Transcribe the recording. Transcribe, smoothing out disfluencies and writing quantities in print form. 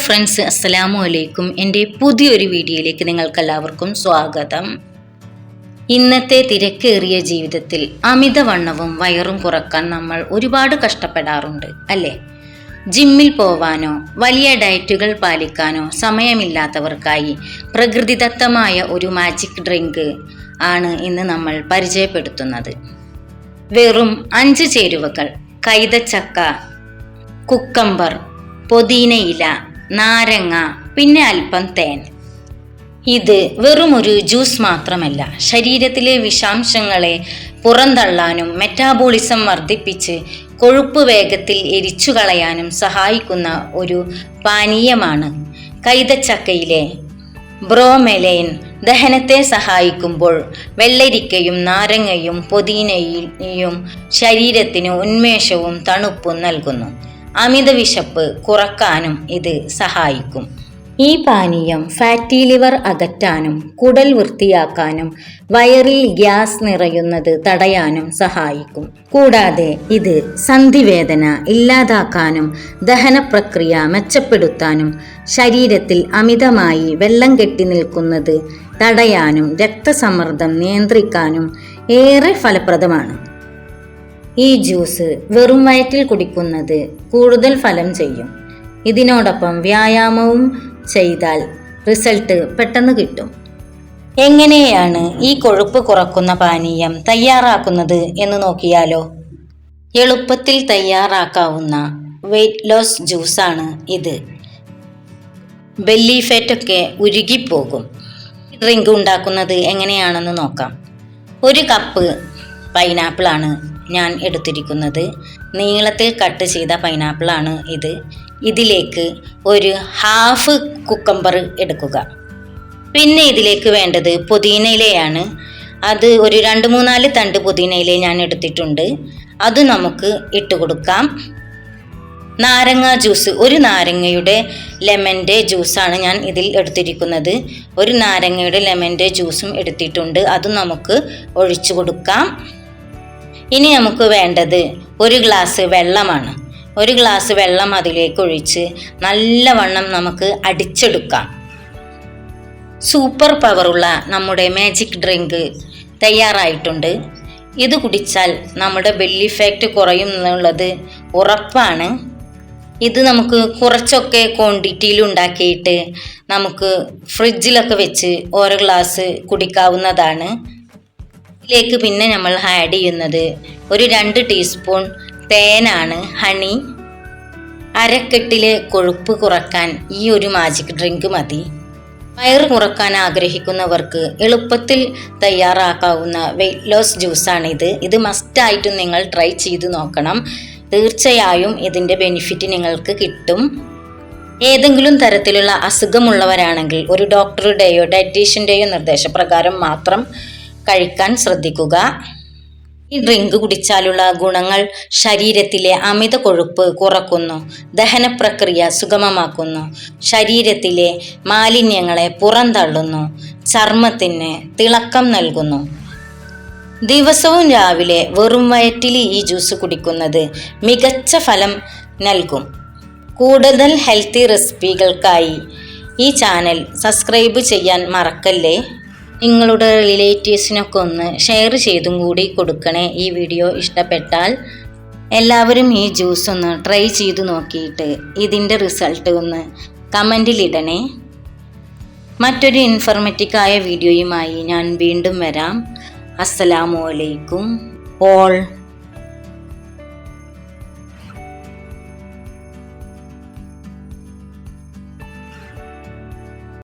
Friends, അസ്സലാമു അലൈക്കും. എൻ്റെ പുതിയൊരു വീഡിയോയിലേക്ക് നിങ്ങൾക്കെല്ലാവർക്കും സ്വാഗതം. ഇന്നത്തെ തിരക്കേറിയ ജീവിതത്തിൽ അമിതവണ്ണവും വയറും കുറക്കാൻ നമ്മൾ ഒരുപാട് കഷ്ടപ്പെടാറുണ്ട് അല്ലേ? ജിമ്മിൽ പോവാനോ വലിയ ഡയറ്റുകൾ പാലിക്കാനോ സമയമില്ലാത്തവർക്കായി പ്രകൃതിദത്തമായ ഒരു മാജിക് ഡ്രിങ്ക് ആണ് ഇന്ന് നമ്മൾ പരിചയപ്പെടുത്തുന്നത്. വെറും 5 ചേരുവകൾ: കൈതച്ചക്ക, കുക്കമ്പർ, പൊതീനയില, നാരങ്ങ, പിന്നെ അല്പം തേൻ. ഇത് വെറും ഒരു ജ്യൂസ് മാത്രമല്ല, ശരീരത്തിലെ വിഷാംശങ്ങളെ പുറന്തള്ളാനും മെറ്റാബോളിസം വർദ്ധിപ്പിച്ച് കൊഴുപ്പ് വേഗത്തിൽ എരിച്ചു കളയാനും സഹായിക്കുന്ന ഒരു പാനീയമാണ്. കൈതച്ചക്കയിലെ ബ്രോമെലൈൻ ദഹനത്തെ സഹായിക്കുമ്പോൾ വെള്ളരിക്കയും നാരങ്ങയും പൊതീനയും ശരീരത്തിന് ഉന്മേഷവും തണുപ്പും നൽകുന്നു. അമിത വിശപ്പ് കുറക്കാനും ഇത് സഹായിക്കും. ഈ പാനീയം ഫാറ്റി ലിവർ അകറ്റാനും കുടൽ വൃത്തിയാക്കാനും വയറിൽ ഗ്യാസ് നിറയുന്നത് തടയാനും സഹായിക്കും. കൂടാതെ ഇത് സന്ധിവേദന ഇല്ലാതാക്കാനും ദഹന പ്രക്രിയ മെച്ചപ്പെടുത്താനും ശരീരത്തിൽ അമിതമായി വെള്ളം കെട്ടി നിൽക്കുന്നത് തടയാനും രക്തസമ്മർദ്ദം നിയന്ത്രിക്കാനും ഏറെ ഫലപ്രദമാണ്. ഈ ജ്യൂസ് വെറും വയറ്റിൽ കുടിക്കുന്നത് കൂടുതൽ ഫലം ചെയ്യും. ഇതിനോടൊപ്പം വ്യായാമവും ചെയ്താൽ റിസൾട്ട് പെട്ടെന്ന് കിട്ടും. എങ്ങനെയാണ് ഈ കൊഴുപ്പ് കുറക്കുന്ന പാനീയം തയ്യാറാക്കുന്നത് എന്ന് നോക്കിയാലോ? എളുപ്പത്തിൽ തയ്യാറാക്കാവുന്ന വെയ്റ്റ് ലോസ് ജ്യൂസാണ് ഇത്. ബെല്ലി ഫാറ്റൊക്കെ ഉരുകിപ്പോകും. ഡ്രിങ്ക് ഉണ്ടാക്കുന്നത് എങ്ങനെയാണെന്ന് നോക്കാം. 1 കപ്പ് പൈനാപ്പിളാണ് ഞാൻ എടുത്തിരിക്കുന്നത്. നീളത്തിൽ കട്ട് ചെയ്ത പൈനാപ്പിളാണ് ഇത്. ഇതിലേക്ക് ഒരു ഹാഫ് കുക്കമ്പർ എടുക്കുക. പിന്നെ ഇതിലേക്ക് വേണ്ടത് പുതിനയിലയാണ്. അത് ഒരു 2-3-4 തണ്ട് പുതിനയില ഞാൻ എടുത്തിട്ടുണ്ട്. അത് നമുക്ക് ഇട്ട് കൊടുക്കാം. നാരങ്ങ ജ്യൂസ്, ഒരു നാരങ്ങയുടെ ലെമൻ്റെ ജ്യൂസാണ് ഞാൻ ഇതിൽ എടുത്തിരിക്കുന്നത്. ഒരു നാരങ്ങയുടെ ലെമൻ്റെ ജ്യൂസും എടുത്തിട്ടുണ്ട്. അതും നമുക്ക് ഒഴിച്ചു കൊടുക്കാം. ഇനി നമുക്ക് വേണ്ടത് 1 ഗ്ലാസ് വെള്ളമാണ്. 1 ഗ്ലാസ് വെള്ളം അതിലേക്ക് ഒഴിച്ച് നല്ലവണ്ണം നമുക്ക് അടിച്ചെടുക്കാം. സൂപ്പർ പവറുള്ള നമ്മുടെ മാജിക് ഡ്രിങ്ക് തയ്യാറായിട്ടുണ്ട്. ഇത് കുടിച്ചാൽ നമ്മുടെ ബെല്ലി ഫാറ്റ് കുറയും എന്നുള്ളത് ഉറപ്പാണ്. ഇത് നമുക്ക് കുറച്ചൊക്കെ ക്വാണ്ടിറ്റിയിൽ ഉണ്ടാക്കിയിട്ട് നമുക്ക് ഫ്രിഡ്ജിലൊക്കെ വെച്ച് ഓരോ ഗ്ലാസ് കുടിക്കാവുന്നതാണ്. ഇതിലേക്ക് പിന്നെ നമ്മൾ ആഡ് ചെയ്യുന്നത് ഒരു 2 ടീസ്പൂൺ തേനാണ്, ഹണി. അരക്കെട്ടിലെ കൊഴുപ്പ് കുറക്കാൻ ഈ ഒരു മാജിക് ഡ്രിങ്ക് മതി. വയറ് കുറക്കാൻ ആഗ്രഹിക്കുന്നവർക്ക് എളുപ്പത്തിൽ തയ്യാറാക്കാവുന്ന വെയ്റ്റ് ലോസ് ജ്യൂസാണിത്. ഇത് മസ്റ്റായിട്ടും നിങ്ങൾ ട്രൈ ചെയ്ത് നോക്കണം. തീർച്ചയായും ഇതിൻ്റെ ബെനിഫിറ്റ് നിങ്ങൾക്ക് കിട്ടും. ഏതെങ്കിലും തരത്തിലുള്ള അസുഖമുള്ളവരാണെങ്കിൽ ഒരു ഡോക്ടറുടെയോ ഡയറ്റീഷ്യൻ്റെയോ നിർദ്ദേശപ്രകാരം മാത്രം കഴിക്കാൻ ശ്രദ്ധിക്കുക. ഈ ഡ്രിങ്ക് കുടിച്ചാലുള്ള ഗുണങ്ങൾ: ശരീരത്തിലെ അമിത കൊഴുപ്പ് കുറക്കുന്നു, ദഹന പ്രക്രിയ സുഗമമാക്കുന്നു, ശരീരത്തിലെ മാലിന്യങ്ങളെ പുറന്തള്ളുന്നു, ചർമ്മത്തിന് തിളക്കം നൽകുന്നു. ദിവസവും രാവിലെ വെറും വയറ്റിൽ ഈ ജ്യൂസ് കുടിക്കുന്നത് മികച്ച ഫലം നൽകും. കൂടുതൽ ഹെൽത്തി റെസിപ്പികൾക്കായി ഈ ചാനൽ സബ്സ്ക്രൈബ് ചെയ്യാൻ മറക്കല്ലേ. നിങ്ങളുടെ റിലേറ്റീവ്സിനൊക്കെ ഒന്ന് ഷെയർ ചെയ്തും കൂടി കൊടുക്കണേ. ഈ വീഡിയോ ഇഷ്ടപ്പെട്ടാൽ എല്ലാവരും ഈ ജ്യൂസ് ഒന്ന് ട്രൈ ചെയ്തു നോക്കിയിട്ട് ഇതിൻ്റെ റിസൾട്ട് ഒന്ന് കമൻറ്റിലിടണേ. മറ്റൊരു ഇൻഫോർമേറ്റീവായ വീഡിയോയുമായി ഞാൻ വീണ്ടും വരാം. അസ്സലാമു അലൈക്കും ഓൾ.